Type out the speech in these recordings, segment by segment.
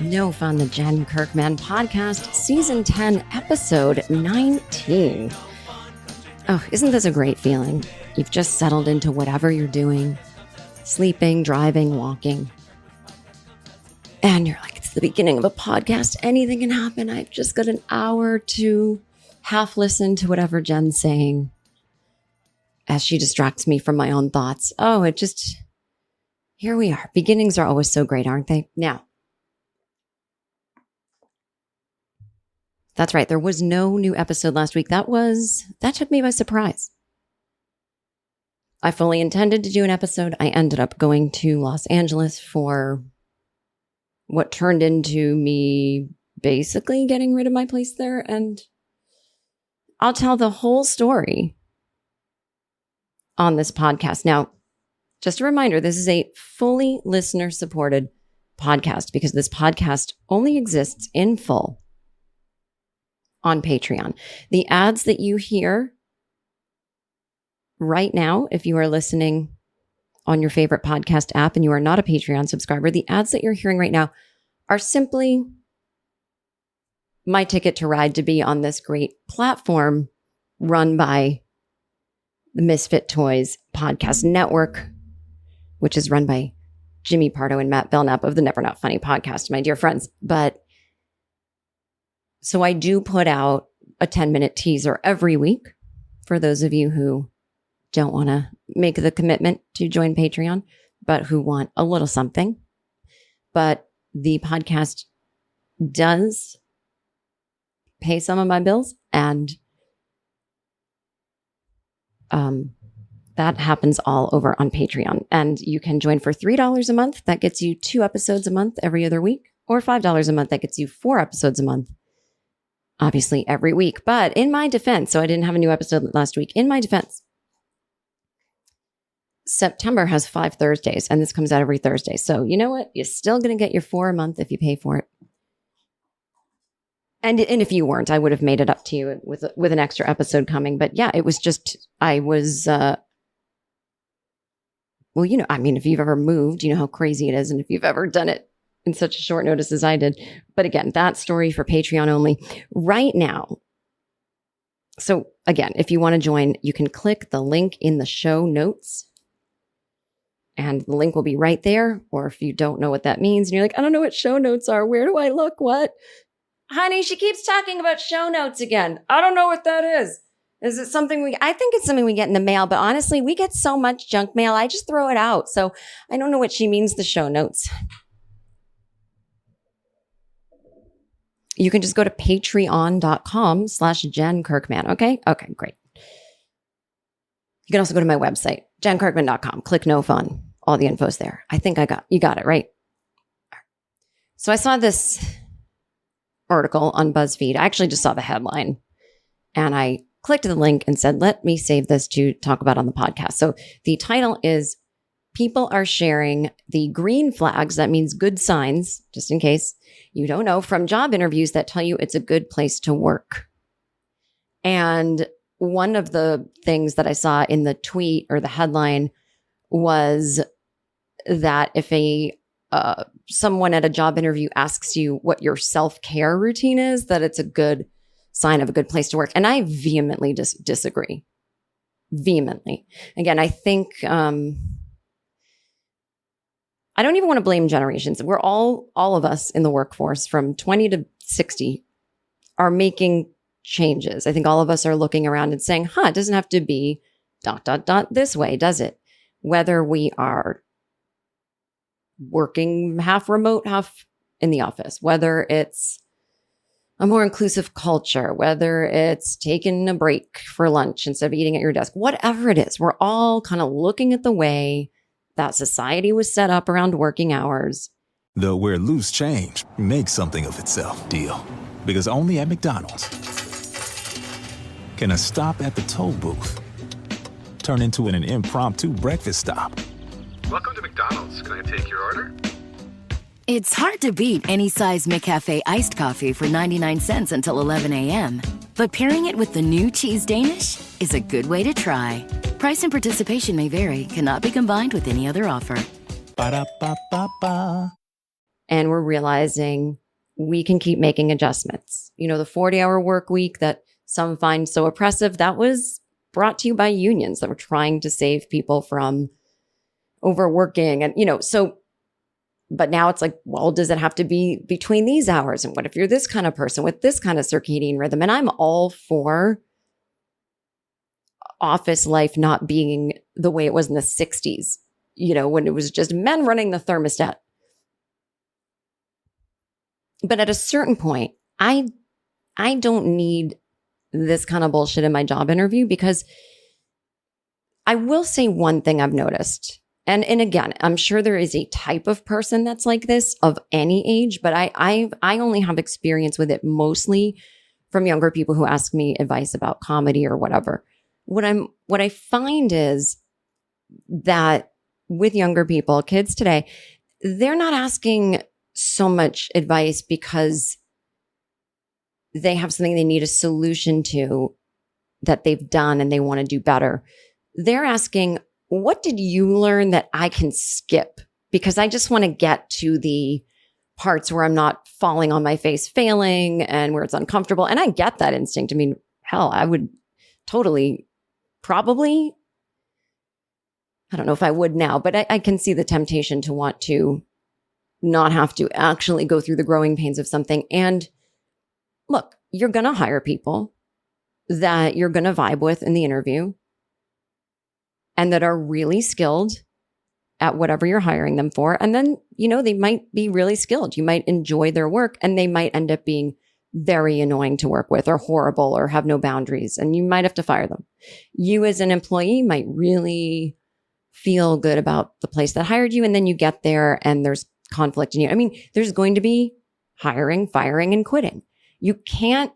No Fun, the Jen Kirkman podcast, season 10, episode 19. Oh, isn't this a great feeling? You've just settled into whatever you're doing, sleeping, driving, walking. And you're like, it's the beginning of a podcast. Anything can happen. I've just got an hour to half listen to whatever Jen's saying as she distracts me from my own thoughts. Oh, here we are. Beginnings are always so great, aren't they? Now, that's right. There was no new episode last week. That took me by surprise. I fully intended to do an episode. I ended up going to Los Angeles for what turned into me basically getting rid of my place there. And I'll tell the whole story on this podcast. Now, just a reminder, this is a fully listener-supported podcast because this podcast only exists in full on Patreon. The ads that you hear right now, if you are listening on your favorite podcast app and you are not a Patreon subscriber, the ads that you're hearing right now are simply my ticket to ride to be on this great platform run by the Misfit Toys Podcast Network, which is run by Jimmy Pardo and Matt Belknap of the Never Not Funny podcast, my dear friends. But so I do put out a 10-minute teaser every week for those of you who don't want to make the commitment to join Patreon, but who want a little something. But the podcast does pay some of my bills, and that happens all over on Patreon. And you can join for $3 a month. That gets you 2 episodes a month every other week, or $5 a month. That gets you 4 episodes a month. Obviously every week. But in my defense, so I didn't have a new episode last week. In my defense, September has 5 Thursdays, and this comes out every Thursday. So you know what? You're still going to get your 4 a month if you pay for it. And if you weren't, I would have made it up to you with an extra episode coming. But yeah, it was just, well, you know, I mean, if you've ever moved, you know how crazy it is. And if you've ever done it in such a short notice as I did. But again, that story for Patreon only right now. So again, if you want to join, you can click the link in the show notes and the link will be right there. Or if you don't know what that means and you're like, I don't know what show notes are. Where do I look? What? Honey, she keeps talking about show notes again. I don't know what that is. Is it something I think it's something we get in the mail, but honestly, we get so much junk mail. I just throw it out. So I don't know what she means, the show notes. You can just go to patreon.com/JenKirkman. Okay. Okay, great. You can also go to my website, jenkirkman.com. Click no fun. All the info's there. I think you got it, right? So I saw this article on BuzzFeed. I actually just saw the headline and I clicked the link and said, let me save this to talk about on the podcast. So the title is People Are Sharing the Green Flags, that means good signs, just in case you don't know, from job interviews that tell you it's a good place to work. And one of the things that I saw in the tweet or the headline was that if someone at a job interview asks you what your self-care routine is, that it's a good sign of a good place to work. And I vehemently disagree. Vehemently. Again, I think I don't even want to blame generations. We're all of us in the workforce from 20 to 60 are making changes. I think all of us are looking around and saying, it doesn't have to be ... this way, does it? Whether we are working half remote, half in the office, whether it's a more inclusive culture, whether it's taking a break for lunch instead of eating at your desk, whatever it is, we're all kind of looking at the way that society was set up around working hours. The where loose change makes something of itself deal. Because only at McDonald's can a stop at the toll booth turn into an impromptu breakfast stop. Welcome to McDonald's. Can I take your order? It's hard to beat any size McCafe iced coffee for 99 cents until 11 a.m. But pairing it with the new Cheese Danish is a good way to try. Price and participation may vary, cannot be combined with any other offer. Ba-da-ba-ba-ba. and we're realizing we can keep making adjustments. The 40-hour work week that some find so oppressive, that was brought to you by unions that were trying to save people from overworking. And, but now it's like, well, does it have to be between these hours? And what if you're this kind of person with this kind of circadian rhythm? And I'm all for office life not being the way it was in the 60s, when it was just men running the thermostat. But at a certain point, I don't need this kind of bullshit in my job interview, because I will say one thing I've noticed. And again, I'm sure there is a type of person that's like this of any age, but I only have experience with it mostly from younger people who ask me advice about comedy or whatever. What I find is that with younger people, kids today, they're not asking so much advice because they have something they need a solution to that they've done and they want to do better. They're asking, what did you learn that I can skip? Because I just want to get to the parts where I'm not falling on my face, failing, and where it's uncomfortable. And I get that instinct. I mean, hell, I would totally, probably, I don't know if I would now, but I can see the temptation to want to not have to actually go through the growing pains of something. And look, you're going to hire people that you're going to vibe with in the interview and that are really skilled at whatever you're hiring them for. And then, they might be really skilled. You might enjoy their work, and they might end up being very annoying to work with or horrible or have no boundaries, and you might have to fire them. You as an employee might really feel good about the place that hired you, and then you get there and there's conflict in you. I mean, there's going to be hiring, firing, and quitting. You can't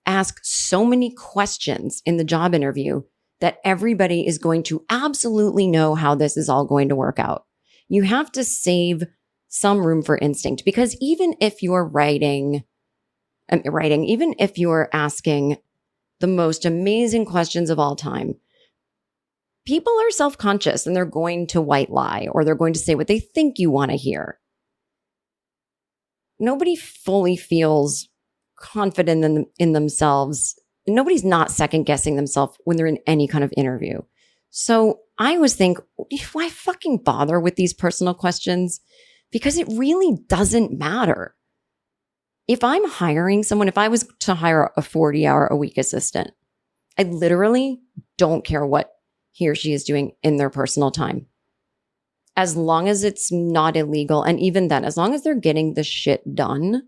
ask so many questions in the job interview that everybody is going to absolutely know how this is all going to work out. You have to save some room for instinct, because even if you're writing, even if you're asking the most amazing questions of all time, people are self-conscious and they're going to white lie, or they're going to say what they think you want to hear. Nobody fully feels confident in themselves. Nobody's not second guessing themselves when they're in any kind of interview. So I always think, why fucking bother with these personal questions? Because it really doesn't matter. If I'm hiring someone, if I was to hire a 40-hour-a-week assistant, I literally don't care what he or she is doing in their personal time. As long as it's not illegal. And even then, as long as they're getting the shit done,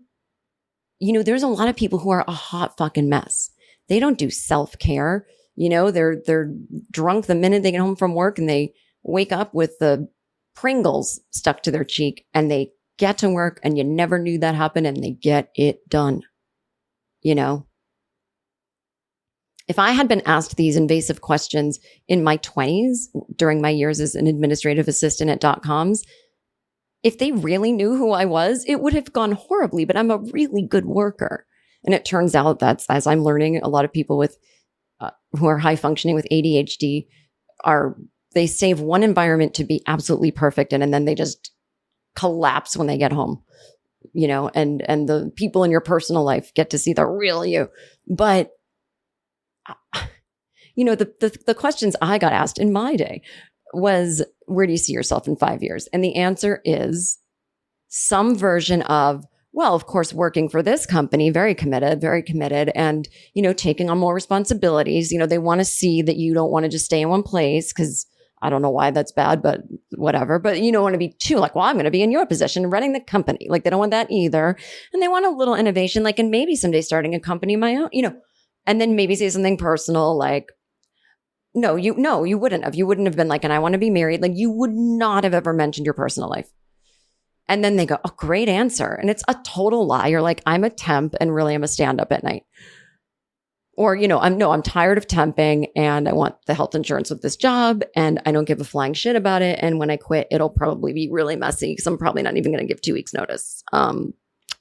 there's a lot of people who are a hot fucking mess. They don't do self-care. They're drunk the minute they get home from work, and they wake up with the Pringles stuck to their cheek, and they get to work, and you never knew that happened, and they get it done. If I had been asked these invasive questions in my 20s during my years as an administrative assistant at .coms, if they really knew who I was, it would have gone horribly, but I'm a really good worker. And it turns out that's, as I'm learning, a lot of people with who are high functioning with ADHD they save one environment to be absolutely perfect in, and then they just collapse when they get home, and the people in your personal life get to see the real you. But the questions I got asked in my day was, where do you see yourself in 5 years? And the answer is some version of, well, of course, working for this company, very committed, and, taking on more responsibilities. They want to see that you don't want to just stay in one place, because I don't know why that's bad, but whatever. But you don't want to be too like, well, I'm going to be in your position running the company. Like, they don't want that either. And they want a little innovation, like, and maybe someday starting a company of my own, and then maybe say something personal like, no, you wouldn't have. You wouldn't have been like, and I want to be married. Like, you would not have ever mentioned your personal life. And then they go, oh, great answer. And it's a total lie. You're like, I'm a temp, and really I'm a stand-up at night. Or, I'm tired of temping, and I want the health insurance with this job, and I don't give a flying shit about it. And when I quit, it'll probably be really messy, because I'm probably not even going to give 2 weeks notice. And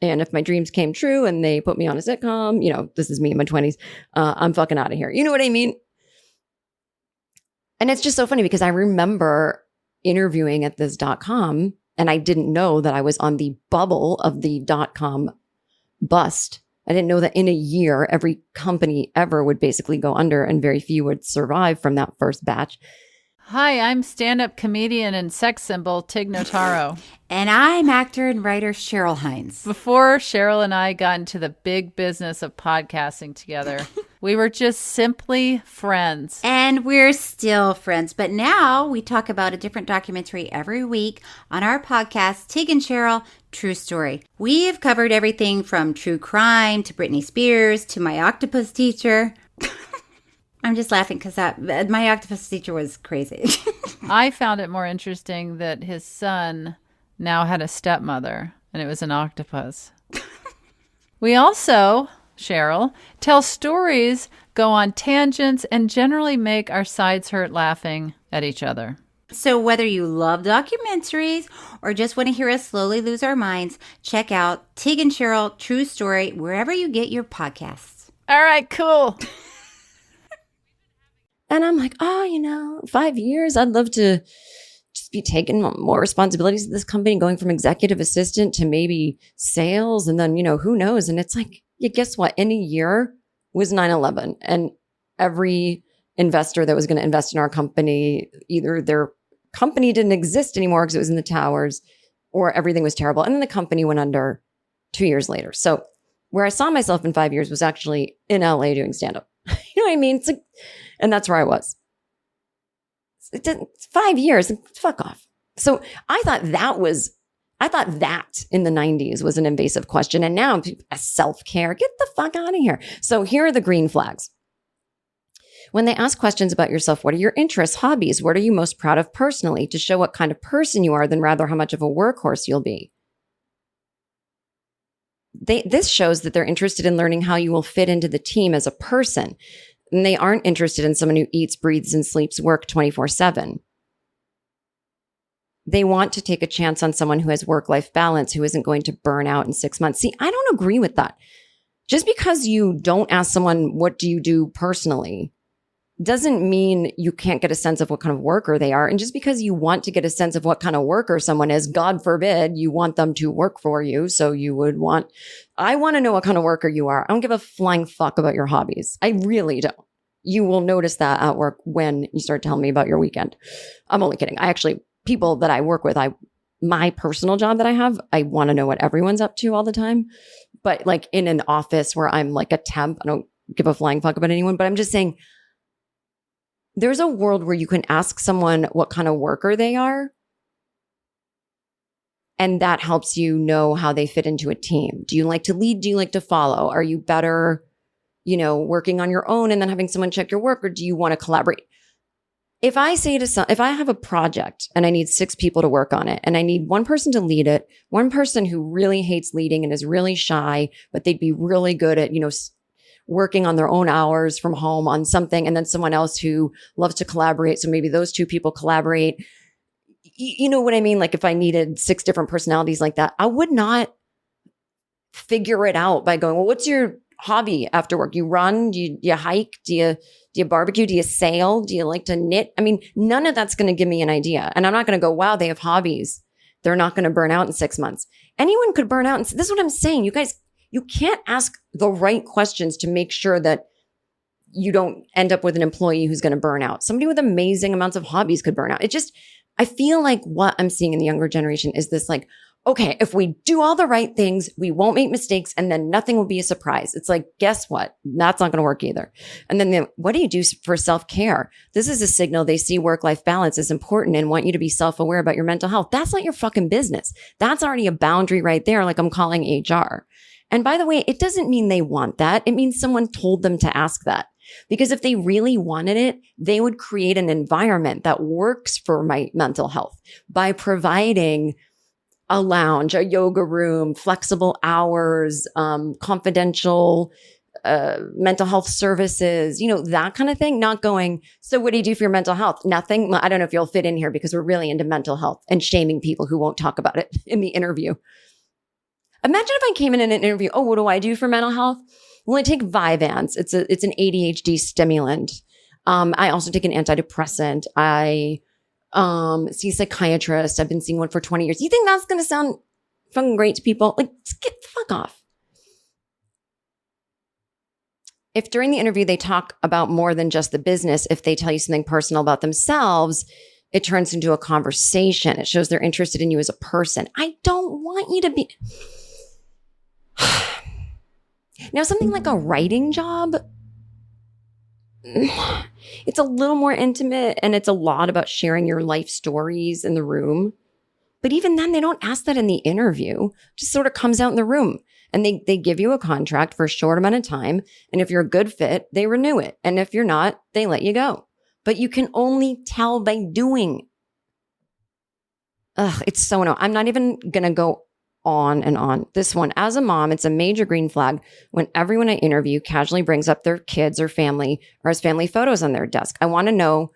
if my dreams came true and they put me on a sitcom, this is me in my 20s, I'm fucking out of here. You know what I mean? And it's just so funny, because I remember interviewing at this .com, And I didn't know that I was on the bubble of the .com bust. I didn't know that in a year, every company ever would basically go under and very few would survive from that first batch. Hi, I'm stand-up comedian and sex symbol Tig Notaro. And I'm actor and writer Cheryl Hines. Before Cheryl and I got into the big business of podcasting together, we were just simply friends. And we're still friends. But now we talk about a different documentary every week on our podcast, Tig and Cheryl, True Story. We have covered everything from true crime to Britney Spears to my octopus teacher. I'm just laughing because my octopus teacher was crazy. I found it more interesting that his son now had a stepmother, and it was an octopus. We also, Cheryl, tell stories, go on tangents, and generally make our sides hurt laughing at each other. So whether you love documentaries or just want to hear us slowly lose our minds, check out Tig and Cheryl, True Story, wherever you get your podcasts. All right, cool. And I'm like, 5 years, I'd love to just be taking more responsibilities at this company, going from executive assistant to maybe sales. And then, who knows? And it's like, yeah, guess what? In a year was 9/11. And every investor that was going to invest in our company, either their company didn't exist anymore because it was in the towers, or everything was terrible. And then the company went under 2 years later. So where I saw myself in 5 years was actually in LA doing stand-up. You know what I mean? It's like, and that's where I was. It's 5 years. Fuck off. So I thought that in the 90s was an invasive question. And now self-care, get the fuck out of here. So here are the green flags. When they ask questions about yourself, what are your interests, hobbies? What are you most proud of personally, to show what kind of person you are than rather how much of a workhorse you'll be? This shows that they're interested in learning how you will fit into the team as a person. And they aren't interested in someone who eats, breathes, and sleeps work 24/7. They want to take a chance on someone who has work-life balance, who isn't going to burn out in 6 months. See, I don't agree with that. Just because you don't ask someone, what do you do personally, doesn't mean you can't get a sense of what kind of worker they are. And just because you want to get a sense of what kind of worker someone is, God forbid you want them to work for you. So I want to know what kind of worker you are. I don't give a flying fuck about your hobbies. I really don't. You will notice that at work when you start telling me about your weekend. I'm only kidding. People that I work with, my personal job that I have, I want to know what everyone's up to all the time. But like in an office where I'm like a temp, I don't give a flying fuck about anyone, but I'm just saying, there's a world where you can ask someone what kind of worker they are, and that helps you know how they fit into a team. Do you like to lead? Do you like to follow? Are you better, working on your own and then having someone check your work, or do you want to collaborate? If I have a project and I need 6 people to work on it, and I need one person to lead it, one person who really hates leading and is really shy, but they'd be really good at, working on their own hours from home on something, and then someone else who loves to collaborate. So maybe those 2 people collaborate. You know what I mean? Like if I needed 6 different personalities like that, I would not figure it out by going, well, what's your hobby after work? You run? Do you hike? Do you barbecue? Do you sail? Do you like to knit? I mean, none of that's going to give me an idea. And I'm not going to go, wow, they have hobbies. They're not going to burn out in 6 months. Anyone could burn out. This is what I'm saying. You guys, you can't ask the right questions to make sure that you don't end up with an employee who's going to burn out. Somebody with amazing amounts of hobbies could burn out. I feel like what I'm seeing in the younger generation is this like, okay, if we do all the right things, we won't make mistakes, and then nothing will be a surprise. It's like, guess what? That's not going to work either. And then what do you do for self-care? This is a signal they see work-life balance is important and want you to be self-aware about your mental health. That's not your fucking business. That's already a boundary right there, like I'm calling HR. And by the way, it doesn't mean they want that. It means someone told them to ask that. Because if they really wanted it, they would create an environment that works for my mental health by providing a lounge, a yoga room, flexible hours, confidential mental health services, that kind of thing. Not going, so what do you do for your mental health? Nothing. I don't know if you'll fit in here because we're really into mental health and shaming people who won't talk about it in the interview. Imagine if I came in an interview, oh, what do I do for mental health? Well, I take Vyvanse. It's an ADHD stimulant. I also take an antidepressant. I See a psychiatrist. I've been seeing one for 20 years. You think that's going to sound fucking great to people? Like, just get the fuck off. If during the interview they talk about more than just the business, if they tell you something personal about themselves, it turns into a conversation. It shows they're interested in you as a person. I don't want you to be... Now, something like a writing job, it's a little more intimate and it's a lot about sharing your life stories in the room. But even then, they don't ask that in the interview. It just sort of comes out in the room. And they give you a contract for a short amount of time. And if you're a good fit, they renew it. And if you're not, they let you go. But you can only tell by doing. Ugh, it's so annoying. I'm not even going to go on and on. This one, as a mom, it's a major green flag when everyone I interview casually brings up their kids or family or has family photos on their desk. I want to know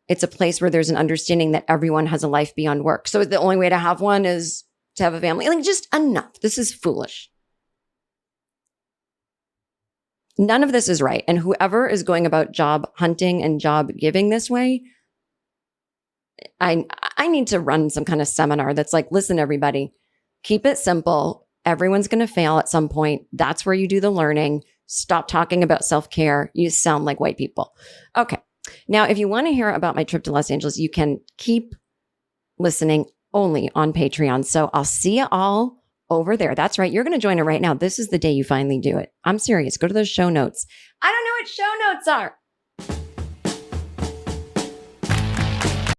it's a place where there's an understanding that everyone has a life beyond work. So the only way to have one is to have a family. Like, just enough. This is foolish. None of this is right. And whoever is going about job hunting and job giving this way, I need to run some kind of seminar that's like, listen, everybody, keep it simple. Everyone's going to fail at some point. That's where you do the learning. Stop talking about self-care. You sound like white people. Okay. Now, if you want to hear about my trip to Los Angeles, you can keep listening only on Patreon. So I'll see you all over there. That's right. You're going to join it right now. This is the day you finally do it. I'm serious. Go to those show notes. I don't know what show notes are.